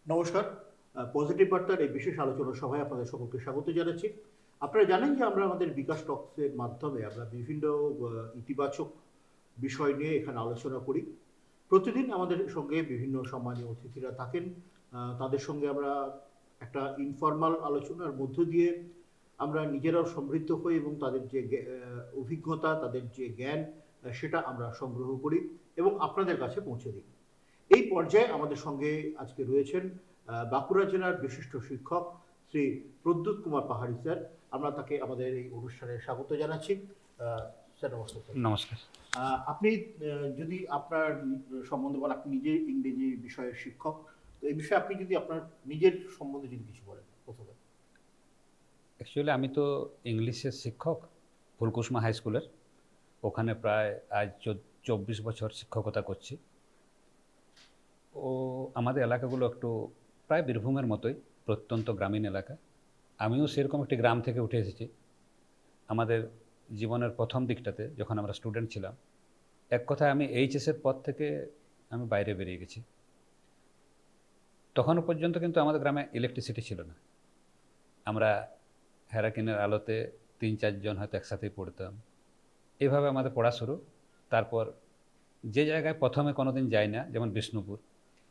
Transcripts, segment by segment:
নমস্কার। পজিটিভ বার্তার এই বিশেষ আলোচনা সভায় আপনাদের সকলকে স্বাগত জানাচ্ছি। আপনারা জানেন যে আমরা আমাদের বিকাশ টক্সের মাধ্যমে আমরা বিভিন্ন ইতিবাচক বিষয় নিয়ে এখানে আলোচনা করি। প্রতিদিন আমাদের সঙ্গে বিভিন্ন সম্মানীয় অতিথিরা থাকেন। তাদের সঙ্গে আমরা একটা ইনফর্মাল আলোচনার মধ্য দিয়ে আমরা নিজেরাও সমৃদ্ধ হই এবং তাদের যে অভিজ্ঞতা, তাদের যে জ্ঞান, সেটা আমরা সংগ্রহ করি এবং আপনাদের কাছে পৌঁছে দিই। এই পর্যায়ে আমাদের সঙ্গে আজকে রয়েছেন বাঁকুড়া জেলার বিশিষ্ট শিক্ষক শ্রী প্রদ্যুৎ কুমার পাহাড়ি স্যার। আমরা তাকে আমাদের এই অনুষ্ঠানে স্বাগত জানাচ্ছি। স্যার নমস্কার। স্যার নমস্কার। আপনি যদি আপনার সম্বন্ধে বলেন, আপনি নিজে ইংরেজি বিষয়ের শিক্ষক, তো এই বিষয়ে আপনি যদি আপনার নিজের সম্বন্ধে যদি কিছু বলেন প্রথমে। অ্যাকচুয়ালি আমি তো ইংলিশের শিক্ষক ফুলকুসমা হাই স্কুলের, ওখানে প্রায় আজ 24 বছর শিক্ষকতা করছি। ও আমাদের এলাকাগুলো একটু প্রায় বীরভূমের মতোই, প্রত্যন্ত গ্রামীণ এলাকা। আমিও সেরকম একটি গ্রাম থেকে উঠে এসেছি। আমাদের জীবনের প্রথম দিকটাতে যখন আমরা স্টুডেন্ট ছিলাম, এক কথায় আমি এইচএসের পর থেকে আমি বাইরে বেরিয়ে গেছি। তখনও পর্যন্ত কিন্তু আমাদের গ্রামে ইলেকট্রিসিটি ছিল না। আমরা হেরাকিনের আলোতে 3-4 জন হয়তো একসাথেই পড়তাম। এভাবে আমাদের পড়া শুরু। তারপর যে জায়গায় প্রথমে কোনো দিন যাই না, যেমন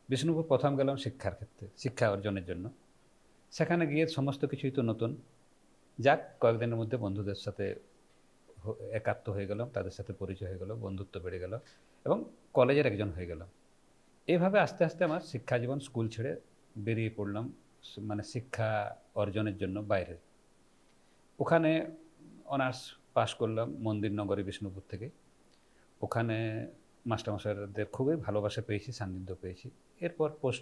বিষ্ণুপুর প্রথম গেলাম শিক্ষার ক্ষেত্রে, শিক্ষা অর্জনের জন্য। সেখানে গিয়ে সমস্ত কিছুই তো নতুন। যাক, কয়েকদিনের মধ্যে বন্ধুদের সাথে একাত্ম হয়ে গেলাম, তাদের সাথে পরিচয় হয়ে গেল, বন্ধুত্ব বেড়ে গেল এবং কলেজের একজন হয়ে গেলাম। এইভাবে আস্তে আস্তে আমার শিক্ষা জীবন, স্কুল ছেড়ে বেরিয়ে পড়লাম মানে শিক্ষা অর্জনের জন্য বাইরে। ওখানে অনার্স পাশ করলাম মন্দিরনগরে বিষ্ণুপুর থেকে। ওখানে মাস্টারমশাইদের খুবই ভালোবাসা পেয়েছি, সান্নিধ্য পেয়েছি। এরপর পোস্ট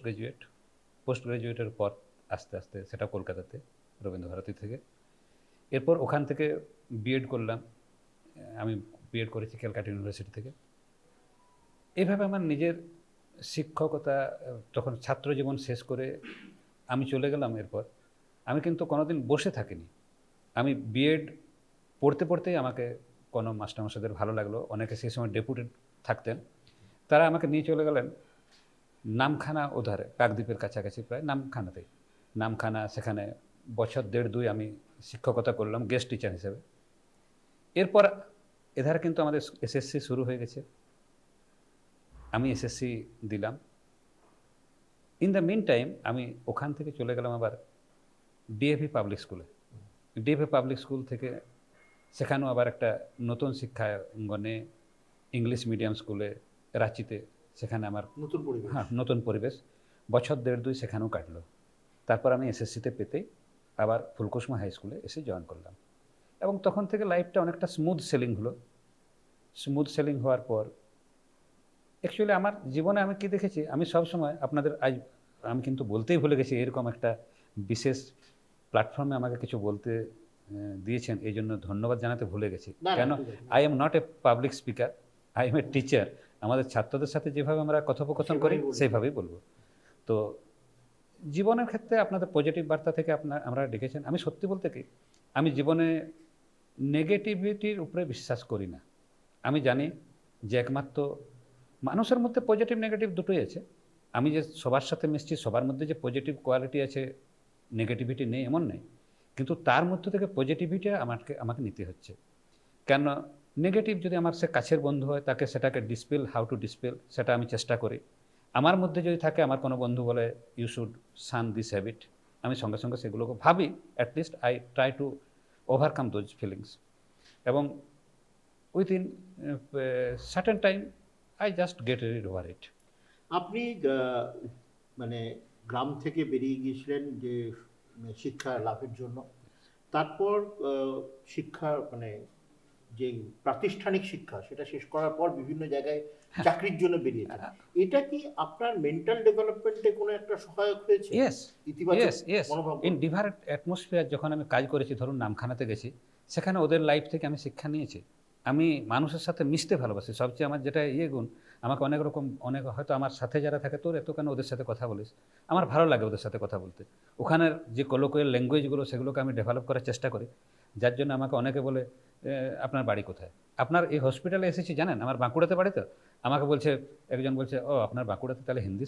গ্রাজুয়েটের পর আস্তে আস্তে সেটা কলকাতাতে রবীন্দ্রভারতী থেকে। এরপর ওখান থেকে বিএড করলাম। আমি বিএড করেছি ক্যালকাটা ইউনিভার্সিটি থেকে। এইভাবে আমার নিজের শিক্ষকতা, তখন ছাত্র জীবন শেষ করে আমি চলে গেলাম। এরপর আমি কিন্তু কোনোদিন বসে থাকিনি। আমি বিএড পড়তে পড়তেই আমাকে কোনো মাস্টারমশাইদের ভালো লাগলো, অনেকে সেই সময় ডেপুটেড থাকতেন, তারা আমাকে নিয়ে চলে গেলেন নামখানা, ওধারে কাকদ্বীপের কাছাকাছি প্রায় নামখানা। সেখানে বছর 1.5-2 আমি শিক্ষকতা করলাম গেস্ট টিচার হিসেবে। এরপর এধারে কিন্তু আমাদের এসএসসি শুরু হয়ে গেছে। আমি এসএসসি দিলাম। ইন দ্য মিন টাইম আমি ওখান থেকে চলে গেলাম আবার ডিএভি পাবলিক স্কুলে। ডিএভি পাবলিক স্কুল থেকে সেখানেও আবার একটা নতুন শিক্ষাঙ্গনে, ইংলিশ মিডিয়াম স্কুলে রাঁচিতে, সেখানে আমার নতুন পরিবেশ। বছর 1.5-2 সেখানেও কাটলো। তারপর আমি এসএসসিতে পেতেই আবার ফুলকুসমা হাই স্কুলে এসে জয়েন করলাম এবং তখন থেকে লাইফটা অনেকটা স্মুথ সেলিং হলো। স্মুথ সেলিং হওয়ার পর অ্যাকচুয়ালি আমার জীবনে আমি কি দেখেছি, আমি সবসময় আপনাদের আজ আমি কিন্তু বলতেই ভুলে গেছি, এরকম একটা বিশেষ প্ল্যাটফর্মে আমাকে কিছু বলতে দিয়েছেন, এই জন্য ধন্যবাদ জানাতে ভুলে গেছি। কেন, I am not a public speaker, I M a teacher. আমাদের ছাত্রদের সাথে যেভাবে আমরা কথোপকথন করি সেইভাবেই বলবো। তো জীবনের ক্ষেত্রে আপনাদের পজিটিভ বার্তা থেকে আমরা ডেকেছেন। আমি সত্যি বলতে কি, আমি জীবনে নেগেটিভিটির উপরে বিশ্বাস করি না। আমি জানি যে একমাত্র মানুষের মধ্যে পজিটিভ নেগেটিভ দুটোই আছে। আমি যে সবার সাথে মিশছি, সবার মধ্যে যে পজিটিভ কোয়ালিটি আছে, নেগেটিভিটি নেই এমন নেই, কিন্তু তার মধ্যে থেকে পজিটিভিটি আমাকে নিতে হচ্ছে। কেন, নেগেটিভ যদি আমার সে কাছের বন্ধু হয়, তাকে সেটাকে হাউ টু ডিসপেল, সেটা আমি চেষ্টা করি। আমার মধ্যে যদি থাকে, আমার কোনো বন্ধু বলে you should shun this habit, আমি সঙ্গে সঙ্গে সেগুলোকে ভাবি, at least I try to overcome those feelings, এবং within certain time I just get rid over it. আপনি মানে গ্রাম থেকে বেরিয়ে গিয়েছিলেন যে শিক্ষা লাভের জন্য, তারপর শিক্ষা মানে যে প্রাতিষ্ঠানিক শিক্ষা সেটা শেষ করার পর বিভিন্ন জায়গায় চাকরির জন্য বেরিয়েছেন। এটা কি আপনার মেন্টাল ডেভেলপমেন্টে কোনো একটা সহায়ক হয়েছে? ইয়েস, ইন ডিফারেন্ট অ্যাটমসফিয়ার যখন আমি কাজ করেছি, ধরুন নামখানাতে গেছি, সেখানে ওদের লাইফ থেকে আমি শিক্ষা নিয়েছি। আমি মানুষের সাথে মিশতে ভালোবাসি। সবচেয়ে আমার যেটা গুণ, আমাকে অনেক হয়তো আমার সাথে যারা থাকে, তোর এত কেন ওদের সাথে কথা বলিস, আমার ভালো লাগে ওদের সাথে কথা বলতে। ওখানের যে কলোকিয়াল ল্যাঙ্গুয়েজগুলো, সেগুলোকে আমি ডেভেলপ করার চেষ্টা করি। যার জন্য আমাকে অনেকে বলে, আপনার বাড়ি কোথায়? আপনার এই হসপিটালে এসেছি জানেন, আমার বাঁকুড়াতে বাড়ি। তো আমাকে বলছে, একজন বলছে, ও আপনার বাঁকুড়াতে তাহলে হিন্দি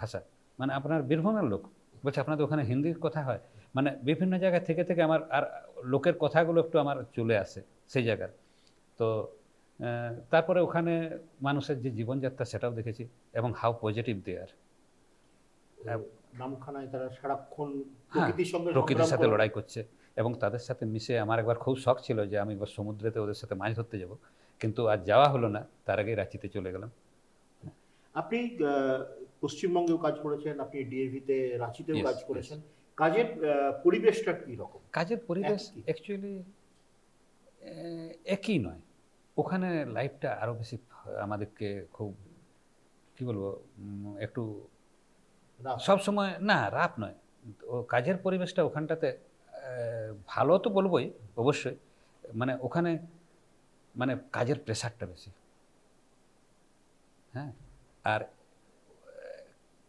ভাষা, মানে আপনার বীরভূমের লোক, বলছে আপনাদের ওখানে হিন্দির কথা হয়। মানে বিভিন্ন জায়গা থেকে থেকে আমার আর লোকের কথাগুলো একটু আমার চলে আসে সেই জায়গার। তো তারপরে ওখানে মানুষের যে জীবনযাত্রা সেটাও দেখেছি, এবং হাউ পজিটিভ দে আর। নামখানায় তারা সারাক্ষণ হ্যাঁ, প্রকৃতির সঙ্গে প্রকৃতির সংগ্রাম সাথে করে। লড়াই করছে, এবং তাদের সাথে মিশে আমার একবার খুব শখ ছিল যে আমি একবার সমুদ্রেতে ওদের সাথে মাছ ধরতে যাব, কিন্তু আর যাওয়া হলো না, তার আগেই রাঁচিতে চলে গেলাম। আপনি পশ্চিমবঙ্গেও কাজ করেছেন, আপনি ডিএভিতে রাঁচিতেও ইয়েস, কাজ ইয়েস। করেছেন। কাজের পরিবেশটা কি রকম? কাজের পরিবেশ একই? অ্যাকচুয়ালি একই নয়। ওখানে লাইফটা আরও বেশি আমাদেরকে খুব, কি বলবো, একটু না, সবসময় না রাফ নয়। ও কাজের পরিবেশটা ওখানটাতে ভালো তো বলবোই, অবশ্যই। মানে ওখানে মানে কাজের প্রেশারটা বেশি। হ্যাঁ, আর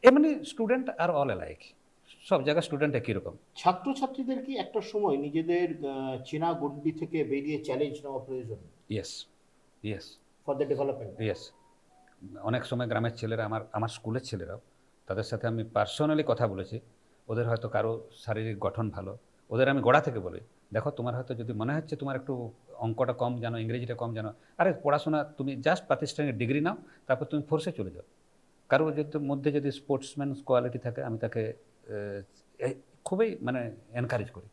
এমনি স্টুডেন্ট আর অল অ্যালাইক, সব জায়গায় স্টুডেন্ট একই রকম। ছাত্রছাত্রীদের কি একটা সময় নিজেদের চেনা গণ্ডি থেকে বেরিয়ে চ্যালেঞ্জ নেওয়া প্রয়োজন yes, yes, for the development? Yes. অনেক সময় গ্রামের ছেলেরা, আমার আমার স্কুলের ছেলেরাও, তাদের সাথে আমি পার্সোনালি কথা বলেছি। ওদের হয়তো কারো শারীরিক গঠন ভালো, ওদের আমি গোড়া থেকে বলি, দেখো তোমার হয়তো যদি মনে হচ্ছে তোমার একটু অঙ্কটা কম জানো, ইংরেজিটা কম জানো, আরে পড়াশোনা তুমি জাস্ট প্রাতিষ্ঠানিক ডিগ্রি নাও, তারপর তুমি ফোর্সে চলে যাও। কারো যদি মধ্যে যদি স্পোর্টসম্যান কোয়ালিটি থাকে, আমি তাকে খুবই মানে এনকারেজ করি,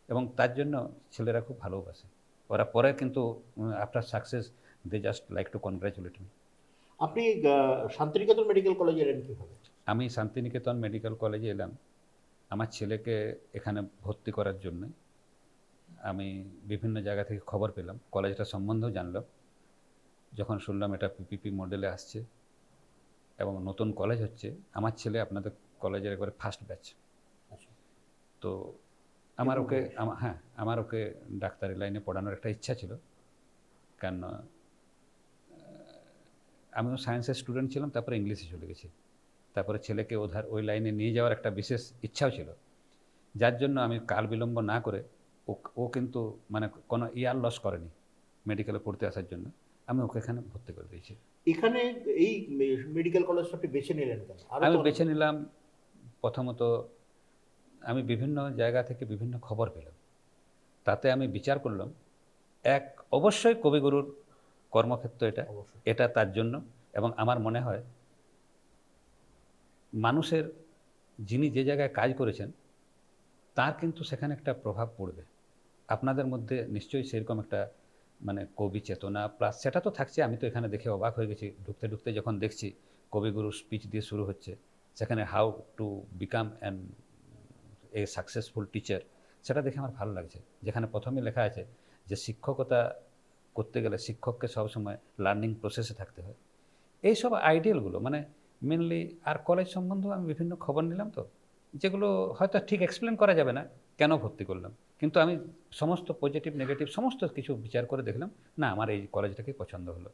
এবং তার জন্য ছেলেরা খুব ভালোবাসে। ওরা পরে কিন্তু after success they just like to congratulate me. আপনি শান্তিনিকেতন মেডিকেল কলেজে এলেন কিভাবে? আমি শান্তিনিকেতন মেডিকেল কলেজে এলাম আমার ছেলেকে এখানে ভর্তি করার জন্য। আমি বিভিন্ন জায়গা থেকে খবর পেলাম, কলেজটা সম্বন্ধেও জানলাম। যখন শুনলাম এটা পিপিপি মডেলে আসছে এবং নতুন কলেজ হচ্ছে, আমার ছেলে আপনাদের কলেজের একবারে ফার্স্ট ব্যাচ। আচ্ছা। তো আমার এবং ওকে হ্যাঁ, আমার ওকে ডাক্তারি লাইনে পড়ানোর একটা ইচ্ছা ছিল, কারণ আমিও সায়েন্সের স্টুডেন্ট ছিলাম, তারপরে ইংলিশে চলে গেছি। তারপরে ছেলেকে ওই লাইনে নিয়ে যাওয়ার একটা বিশেষ ইচ্ছাও ছিল, যার জন্য আমি কাল বিলম্ব না করে ও কিন্তু মানে কোনো ইয়ার লস করেনি মেডিকেলে পড়তে আসার জন্য। আমি ওকে এখানে ভর্তি করে দিয়েছি। এখানে এই মেডিকেল কলেজটা আপনি বেছে নিলেন কেন? আরো আমি তো অনেক বেছে নিলাম, প্রথমত আমি বিভিন্ন জায়গা থেকে বিভিন্ন খবর পেলাম, তাতে আমি বিচার করলাম এক, অবশ্যই কবিগুরুর কর্মক্ষেত্র এটা, অবশ্যই। এটা তার জন্য। এবং আমার মনে হয় মানুষের, যিনি যে জায়গায় কাজ করেছেন তার কিন্তু সেখানে একটা প্রভাব পড়বে। আপনাদের মধ্যে নিশ্চয়ই সেরকম একটা মানে কবি চেতনা প্লাস সেটা তো থাকছে। আমি তো এখানে দেখে অবাক হয়ে গেছি, ঢুকতে ঢুকতে যখন দেখছি কবিগুরুর স্পিচ দিয়ে শুরু হচ্ছে, সেখানে how to become an a successful teacher, সেটা দেখে আমার ভালো লাগছে। যেখানে প্রথমেই লেখা আছে যে শিক্ষকতা করতে গেলে শিক্ষককে সবসময় লার্নিং প্রসেসে থাকতে হয়। এইসব আইডিয়ালগুলো মানে মেনলি, আর কলেজ সম্বন্ধেও আমি বিভিন্ন খবর নিলাম, তো যেগুলো হয়তো ঠিক এক্সপ্লেন করা যাবে না কেন ভর্তি করলাম, কিন্তু আমি সমস্ত পজিটিভ নেগেটিভ সমস্ত কিছু বিচার করে দেখলাম, না আমার এই কলেজটাকেই পছন্দ হলো।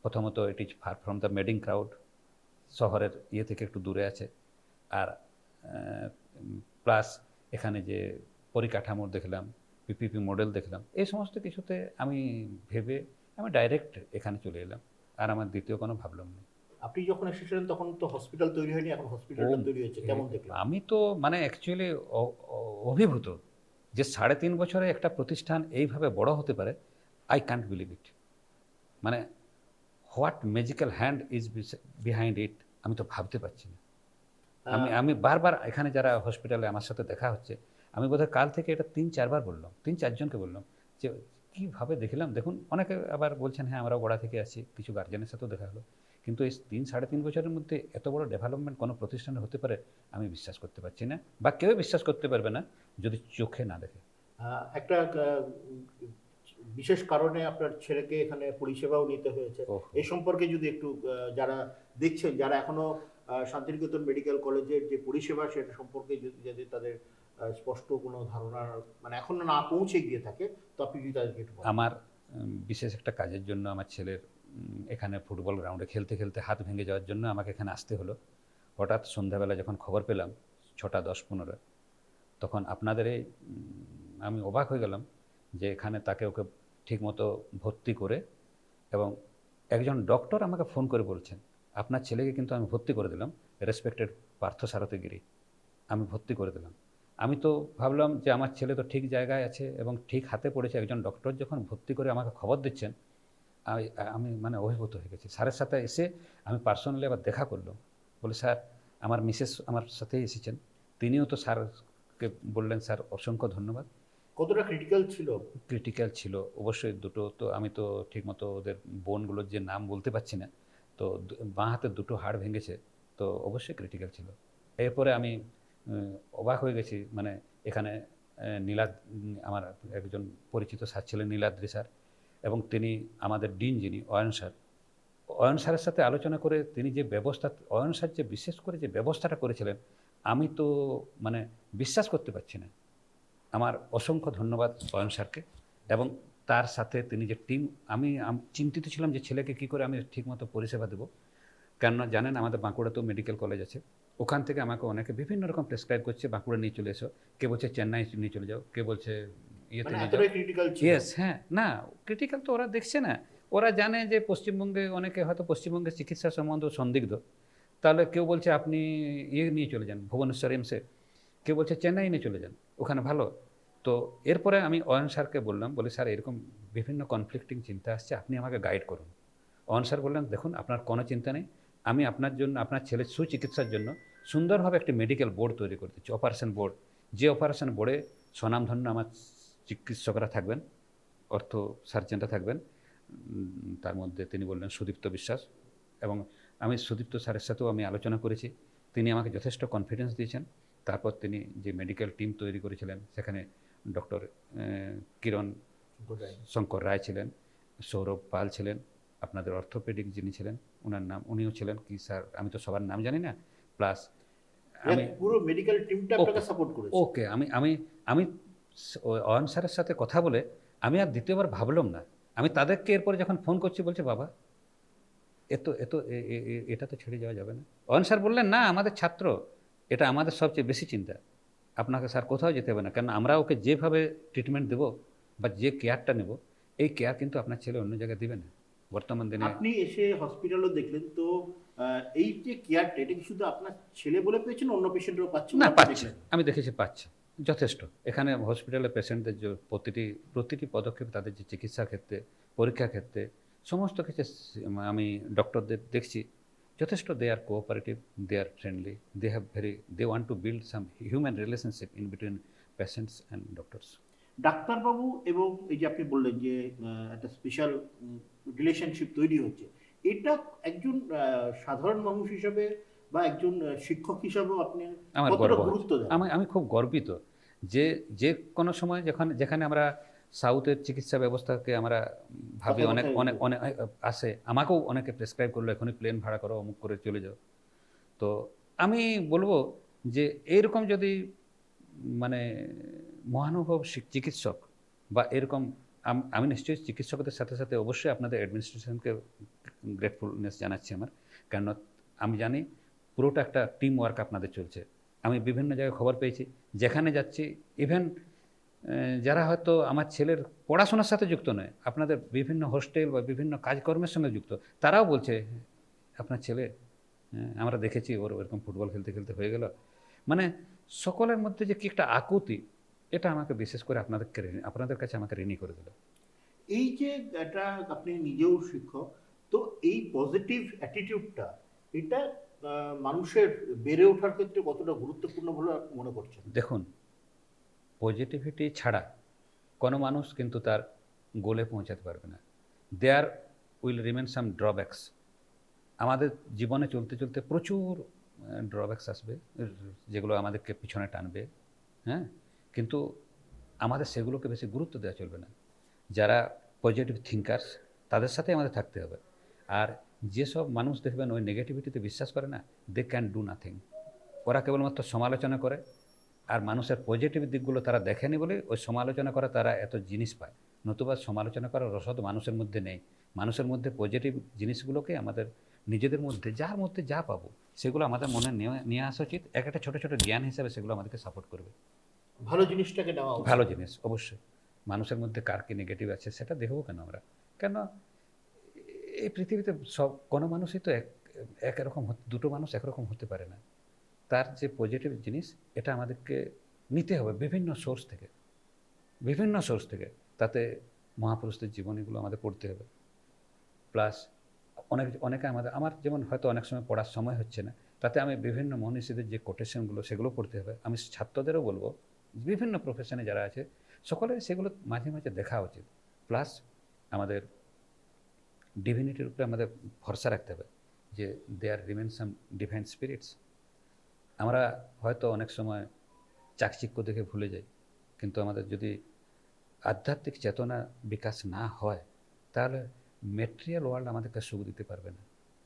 প্রথমত it is far from the madding crowd, শহরের ইয়ে থেকে একটু দূরে আছে। আর প্লাস এখানে যে পরিকাঠামো দেখলাম, পিপিপি মডেল দেখলাম, এই সমস্ত কিছুতে আমি ভেবে আমি ডাইরেক্ট এখানে চলে এলাম, আর আমার দ্বিতীয় কোনো ভাবলাম না। আপনি যখন এসেছিলেন তখন তো হসপিটাল তৈরি হয়নি, এখন ও হসপিটালটা তৈরি হয়েছে, কেমন দেখলাম? আমি তো মানে অ্যাকচুয়ালি অভিভূত যে 3.5 বছরে একটা প্রতিষ্ঠান এইভাবে বড় হতে পারে। I can't believe it. মানে what magical hand is behind it, আমি তো ভাবতে পারছি না। আমি আমি বারবার এখানে যারা হসপিটালে আমার সাথে দেখা হচ্ছে, আমি বোধহয় কাল থেকে এটা 3-4বার বললাম, 3-4জনকে বললাম যে কীভাবে দেখলাম। দেখুন অনেকে আবার বলছেন হ্যাঁ আমরাও গোড়া থেকে আসছি, কিছু গার্জেনের সাথেও দেখা হলো, কিন্তু এই 3-3.5 বছরের মধ্যে এত বড় ডেভেলপমেন্ট কোনো প্রতিষ্ঠানে হতে পারে আমি বিশ্বাস করতে পারছি না, বা কেউ বিশ্বাস করতে পারবে না যদি চোখে না দেখে। একটা বিশেষ কারণে আপনার ছেলেকে এখানে পরিষেবাও নিতে হয়েছে। ওহ, এই সম্পর্কে যদি একটু যারা দেখছেন, যারা এখনো শান্তিনিকেতন মেডিকেল কলেজের যে পরিষেবা সেটা সম্পর্কে যদি তাদের স্পষ্ট কোনো ধারণা মানে এখনো না পৌঁছে গিয়ে থাকে, তো আপনি যদি তাদেরকে একটু বলেন। আমার বিশেষ একটা কাজের জন্য আমার ছেলের এখানে ফুটবল গ্রাউন্ডে খেলতে খেলতে হাত ভেঙে যাওয়ার জন্য আমাকে এখানে আসতে হলো। হঠাৎ সন্ধ্যাবেলা যখন খবর পেলাম 6:10-15, তখন আপনাদের এই আমি অবাক হয়ে গেলাম যে এখানে তাকে ওকে ঠিকমতো ভর্তি করে, এবং একজন ডক্টর আমাকে ফোন করে বলছেন আপনার ছেলেকে কিন্তু আমি ভর্তি করে দিলাম, রেসপেক্টেড পার্থসারথী গিরি, আমি ভর্তি করে দিলাম। আমি তো ভাবলাম যে আমার ছেলে তো ঠিক জায়গায় আছে এবং ঠিক হাতে পড়েছে। একজন ডক্টর যখন ভর্তি করে আমাকে খবর দিচ্ছেন, আমি আমি মানে অভিভূত হয়ে গেছি। স্যারের সাথে এসে আমি পার্সোনালি আবার দেখা করলাম। বলি, স্যার, আমার মিসেস আমার সাথেই এসেছেন, তিনিও তো স্যারকে বললেন, স্যার অসংখ্য ধন্যবাদ। কতটা ক্রিটিক্যাল ছিল? ক্রিটিক্যাল ছিল অবশ্যই। দুটো তো আমি তো ঠিকমতো ওদের বোনগুলোর যে নাম বলতে পারছি না, তো বাঁ হাতের দুটো হাড় ভেঙেছে, তো অবশ্যই ক্রিটিক্যাল ছিল। এরপরে আমি অবাক হয়ে গেছি, মানে এখানে আমার একজন পরিচিত স্যার ছিলেন নীলাদ্রি স্যার, এবং তিনি আমাদের ডিন যিনি অয়ন স্যার, অয়ন স্যারের সাথে আলোচনা করে তিনি যে ব্যবস্থা, অয়ন স্যার যে বিশেষ করে যে ব্যবস্থাটা করেছিলেন, আমি তো মানে বিশ্বাস করতে পারছি না। আমার অসংখ্য ধন্যবাদ অয়ন স্যারকে। এবং তার সাথে তিনি যে টিম, আমি চিন্তিত ছিলাম যে ছেলেকে কী করে আমি ঠিকমতো পরিষেবা দেবো। কেননা জানেন আমাদের বাঁকুড়াতেও মেডিকেল কলেজ আছে, ওখান থেকে আমাকে অনেকে বিভিন্ন রকম প্রেসক্রাইব করছে, বাঁকুড়া নিয়ে চলে এসো, কে বলছে চেন্নাই নিয়ে চলে যাও, কে বলছে ইয়েতে মানে নিয়ে যাও। এতটাই ক্রিটিক্যাল ছিল? ইয়েস, হ্যাঁ, না ক্রিটিক্যাল তো ওরা দেখছে না। ওরা জানে যে পশ্চিমবঙ্গে অনেকে হয়তো পশ্চিমবঙ্গের চিকিৎসা সম্বন্ধে সন্দিগ্ধ, তাহলে কেউ বলছে আপনি ইয়ে নিয়ে চলে যান ভুবনেশ্বর এমসে, কেউ বলছে চেন্নাই নিয়ে চলে যান, ওখানে ভালো। তো এরপরে আমি অয়ন স্যারকে বললাম, বলি স্যার এরকম বিভিন্ন কনফ্লিক্টিং চিন্তা আসছে, আপনি আমাকে গাইড করুন। অয়ন স্যার বললেন, দেখুন আপনার কোনো চিন্তা নেই, আমি আপনার জন্য, আপনার ছেলের সুচিকিৎসার জন্য সুন্দরভাবে একটি মেডিকেল বোর্ড তৈরি করে দিচ্ছি, অপারেশন বোর্ড। যে অপারেশন বোর্ডে স্বনামধন্য আমার চিকিৎসকরা থাকবেন, অর্থ সার্জেনরা থাকবেন। তার মধ্যে তিনি বললেন সুদীপ্ত বিশ্বাস, এবং আমি সুদীপ্ত স্যারের সাথেও আমি আলোচনা করেছি, তিনি আমাকে যথেষ্ট কনফিডেন্স দিয়েছেন। তারপর তিনি যে মেডিকেল টিম তৈরি করেছিলেন, সেখানে ডক্টর কিরণ শঙ্কর রায় ছিলেন, সৌরভ পাল ছিলেন, আপনাদের অর্থোপেডিক যিনি ছিলেন ওনার নাম, উনিও ছিলেন কি স্যার, আমি তো সবার নাম জানি না। প্লাস আমি পুরো মেডিকেল টিমটা আপনাকে সাপোর্ট করেছে? ওকে, আমি আমি আমি অয়ন স্যারের সাথে কথা বলে আমি আর দ্বিতীয়বার ভাবলাম না। আমি তাদেরকে এরপরে যখন ফোন করছি, বলছে বাবা এত এত এটা তো ছেড়ে যাওয়া যাবে না। অয়ন স্যার বললেন, না আমাদের ছাত্র, এটা আমাদের সবচেয়ে বেশি চিন্তা, আপনাকে স্যার কোথাও যেতে হবে না, কারণ আমরা ওকে যেভাবে ট্রিটমেন্ট দেবো বা যে কেয়ারটা নেব, এই কেয়ার কিন্তু আপনার ছেলে অন্য জায়গায় দেবে না বর্তমান দিনে। আপনি এসে হসপিটালও দেখলেন তো, এই যে কেয়ারটা, এটা কি শুধু আপনার ছেলে বলে পেয়েছেন, অন্য পেশেন্টরাও পাচ্ছেন? না, আপনি পাচ্ছে, দেখলেন? আমি দেখেছি পাচ্ছে যথেষ্ট। এখানে হসপিটালের পেশেন্টদের যে প্রতিটি পদক্ষেপ, তাদের যে চিকিৎসার ক্ষেত্রে, পরীক্ষার ক্ষেত্রে, সমস্ত কিছু আমি ডক্টরদের দেখছি যথেষ্ট, they are cooperative, they are friendly, they want to build some human relationship in between patients and doctors. ডাক্তারবাবু এবং এই যে আপনি বললেন যে একটা স্পেশাল রিলেশনশিপ তৈরি হচ্ছে, এটা একজন সাধারণ মানুষ হিসাবে বা একজন শিক্ষক হিসাবেও আপনি আমার কতটা গর্ব হচ্ছে, গুরুত্ব দেন? আমি খুব গর্বিত যে যে কোনো সময় যেখানে আমরা সাউথের চিকিৎসা ব্যবস্থাকে আমরা ভাবি, কথায় অনেক কথায় অনেক অনেক আসে, আমাকেও অনেকে প্রেসক্রাইব করলো এখনই প্লেন ভাড়া করো, অমুক করে চলে যাও। তো আমি বলবো যে এইরকম যদি মানে মহানুভব চিকিৎসক বা এরকম, আমি নিশ্চয়ই চিকিৎসকদের সাথে সাথে অবশ্যই আপনাদের অ্যাডমিনিস্ট্রেশনকে গ্রেটফুলনেস জানাচ্ছি আমার, কেন আমি জানি পুরোটা একটা টিম ওয়ার্ক আপনাদের চলছে। আমি বিভিন্ন জায়গায় খবর পেয়েছি, যেখানে যাচ্ছি, ইভেন যারা হয়তো আমার ছেলের পড়াশোনার সাথে যুক্ত নয়, আপনাদের বিভিন্ন হোস্টেল বা বিভিন্ন কাজকর্মের সঙ্গে যুক্ত, তারাও বলছে আপনার ছেলে, আমরা দেখেছি ওর এরকম ফুটবল খেলতে খেলতে হয়ে গেল। মানে সকলের মধ্যে যে কি একটা আকুতি, এটা আমাকে বিশেষ করে আপনাদের কাছে আমাকে ঋণী করে দিল। এই যে এটা, আপনি নিজেও শিক্ষক, তো এই পজিটিভ অ্যাটিটিউডটা, এটা মানুষের বেড়ে ওঠার ক্ষেত্রে কতটা গুরুত্বপূর্ণ বলে আপনি মনে করছেন? দেখুন, পজিটিভিটি ছাড়া কোনো মানুষ কিন্তু তার গোলে পৌঁছাতে পারবে না। There will remain some drawbacks. আমাদের জীবনে চলতে চলতে প্রচুর ড্রব্যাকস আসবে, যেগুলো আমাদেরকে পিছনে টানবে, হ্যাঁ, কিন্তু আমাদের সেগুলোকে বেশি গুরুত্ব দেওয়া চলবে না। যারা পজিটিভ থিঙ্কার্স, তাদের সাথে আমাদের থাকতে হবে। আর যেসব মানুষ দেখবেন ওই নেগেটিভিটিতে বিশ্বাস করে না, দে ক্যান ডু নাথিং। ওরা কেবলমাত্র সমালোচনা করে, আর মানুষের পজিটিভ দিকগুলো তারা দেখেনি বলে ওই সমালোচনা করে তারা এত জিনিস পায়। নতুবা সমালোচনা করার রসদ মানুষের মধ্যে নেই। মানুষের মধ্যে পজিটিভ জিনিসগুলোকে আমাদের নিজেদের মধ্যে, যার মধ্যে যা পাবো সেগুলো আমাদের মনে নিয়ে আসা উচিত। একটা ছোটো ছোটো জ্ঞান হিসাবে সেগুলো আমাদেরকে সাপোর্ট করবে। ভালো জিনিসটাকে নেওয়া উচিত। ভালো জিনিস অবশ্যই। মানুষের মধ্যে কার কি নেগেটিভ আছে সেটা দেখবো কেন আমরা? কেন এই পৃথিবীতে কোনো মানুষই তো একরকম, দুটো মানুষ একরকম হতে পারে না। তার যে পজিটিভ জিনিস এটা আমাদেরকে নিতে হবে বিভিন্ন সোর্স থেকে তাতে মহাপুরুষদের জীবনীগুলো আমাদের পড়তে হবে। প্লাস অনেকে আমার যেমন হয়তো অনেক সময় পড়ার সময় হচ্ছে না, তাতে আমি বিভিন্ন মনীষীদের যে কোটেশনগুলো সেগুলো পড়তে হবে। আমি ছাত্রদেরও বলবো, বিভিন্ন প্রফেশনে যারা আছে সকলের সেগুলো মাঝে মাঝে দেখা উচিত। প্লাস আমাদের ডিভিনিটির উপরে আমাদের ভরসা রাখতে হবে যে দেয়ার রিমেন সাম ডিভাইন স্পিরিটস। আমরা হয়তো অনেক সময় চাকচিক্য দেখে ভুলে যাই, কিন্তু আমাদের যদি আধ্যাত্মিক চেতনা বিকাশ না হয় তাহলে মেটেরিয়াল ওয়ার্ল্ড আমাদেরকে সুখ দিতে পারবে না।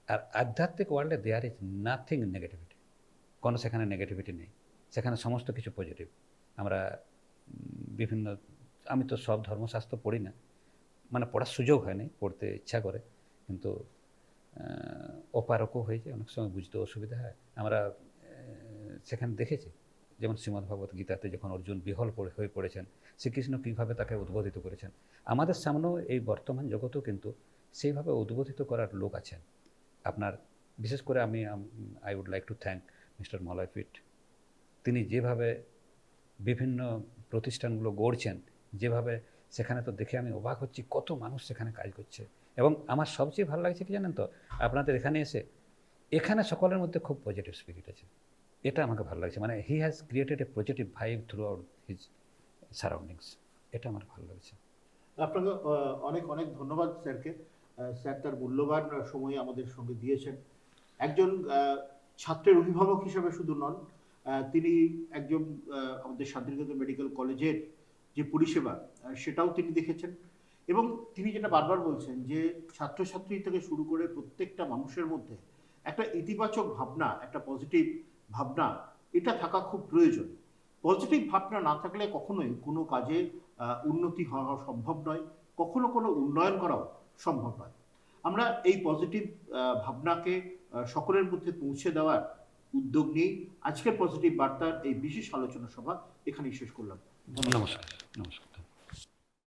আর আধ্যাত্মিক ওয়ার্ল্ডে দেয়ার ইজ নাথিং নেগেটিভিটি, কোনো সেখানে নেগেটিভিটি নেই, সেখানে সমস্ত কিছু পজিটিভ। আমরা বিভিন্ন, আমি তো সব ধর্মশাস্ত্র পড়ি না, মানে পড়ার সুযোগ হয়নি, পড়তে ইচ্ছা করে, কিন্তু অপারকও হয়ে যায়, অনেক সময় বুঝতে অসুবিধা হয়। আমরা সেখানে দেখেছি, যেমন শ্রীমদ্ভগবত গীতাতে যখন অর্জুন বিহ্বল হয়ে পড়েছেন, শ্রীকৃষ্ণ কীভাবে তাকে উদ্বোধিত করেছেন। আমাদের সামনেও এই বর্তমান জগতেও কিন্তু সেইভাবে উদ্বোধিত করার লোক আছেন। আপনার বিশেষ করে I would like to thank mister মলয়পীঠ। তিনি যেভাবে বিভিন্ন প্রতিষ্ঠানগুলো গড়ছেন, যেভাবে সেখানে তো দেখে আমি অবাক হচ্ছি কত মানুষ সেখানে কাজ করছে। এবং আমার সবচেয়ে ভালো লাগছে কি জানেন তো, আপনাদের এখানে এসে এখানে সকলের মধ্যে খুব পজিটিভ স্পিরিট আছে, এটা আমাকে ভালো লাগছে। মানে he has created A positive vibe through out his surroundings, এটা আমার ভালো লাগছে। আপনাকে অনেক অনেক ধন্যবাদ স্যারকে। স্যার তার মূল্যবান সময় আমাদের সঙ্গে দিয়েছেন। একজন ছাত্রের অভিভাবক হিসেবে শুধু নন, তিনি একজন আমাদের শান্তিনিকেতন মেডিকেল কলেজের যে পরিষেবা সেটাও তিনি দেখেছেন। এবং তিনি যেটা বারবার বলছেন যে ছাত্রছাত্রী থেকে শুরু করে প্রত্যেকটা মানুষের মধ্যে একটা ইতিবাচক ভাবনা, একটা পজিটিভ ভাবনা, এটা থাকা খুব প্রয়োজন। পজিটিভ ভাবনা না থাকলে কখনোই কোনো কাজে উন্নতি হওয়া সম্ভব নয়, কখনো কোনো উন্নয়ন করাও সম্ভব নয়। আমরা এই পজিটিভ ভাবনাকে সকলের মধ্যে পৌঁছে দেওয়ার উদ্যোগ নিয়ে আজকের পজিটিভ বার্তার এই বিশেষ আলোচনা সভা এখানেই শেষ করলাম। নমস্কার।